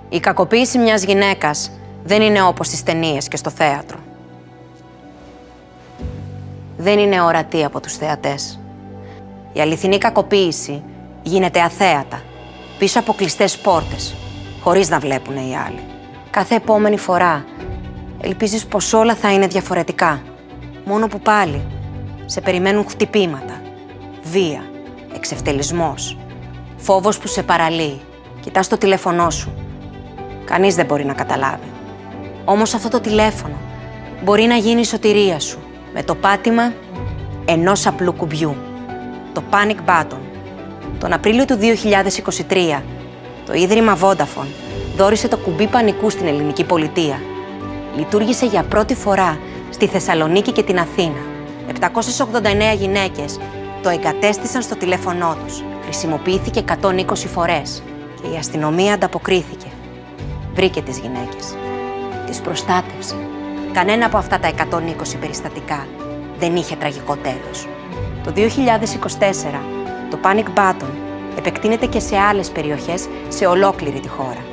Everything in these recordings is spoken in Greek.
Η κακοποίηση μιας γυναίκας δεν είναι όπως στις ταινίες και στο θέατρο. Δεν είναι ορατή από τους θεατές. Η αληθινή κακοποίηση γίνεται αθέατα, πίσω από κλειστές πόρτες, χωρίς να βλέπουν οι άλλοι. Κάθε επόμενη φορά ελπίζεις πως όλα θα είναι διαφορετικά, μόνο που πάλι σε περιμένουν χτυπήματα, βία, εξευτελισμός, φόβος που σε παραλύει. Κοιτάς το τηλέφωνό σου. Κανείς δεν μπορεί να καταλάβει. Όμως αυτό το τηλέφωνο μπορεί να γίνει η σωτηρία σου με το πάτημα ενός απλού κουμπιού. Το Panic Button. Τον Απρίλιο του 2023, το Ίδρυμα Vodafone δώρισε το κουμπί πανικού στην ελληνική πολιτεία. Λειτουργήσε για πρώτη φορά στη Θεσσαλονίκη και την Αθήνα. 789 γυναίκες το εγκατέστησαν στο τηλέφωνό τους. Χρησιμοποιήθηκε 120 φορές και η αστυνομία ανταποκρίθηκε. Βρήκε τις γυναίκες. Τις προστάτευσε. Κανένα από αυτά τα 120 περιστατικά δεν είχε τραγικό τέλος. Το 2024, το Panic Button επεκτείνεται και σε άλλες περιοχές σε ολόκληρη τη χώρα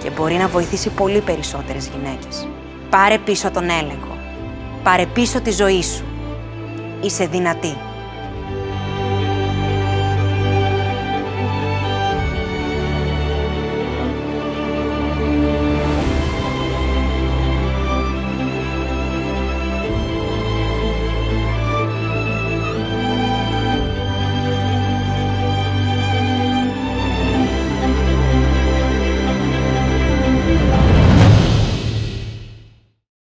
και μπορεί να βοηθήσει πολύ περισσότερες γυναίκες. Πάρε πίσω τον έλεγχο. Πάρε πίσω τη ζωή σου. Είσαι δυνατή.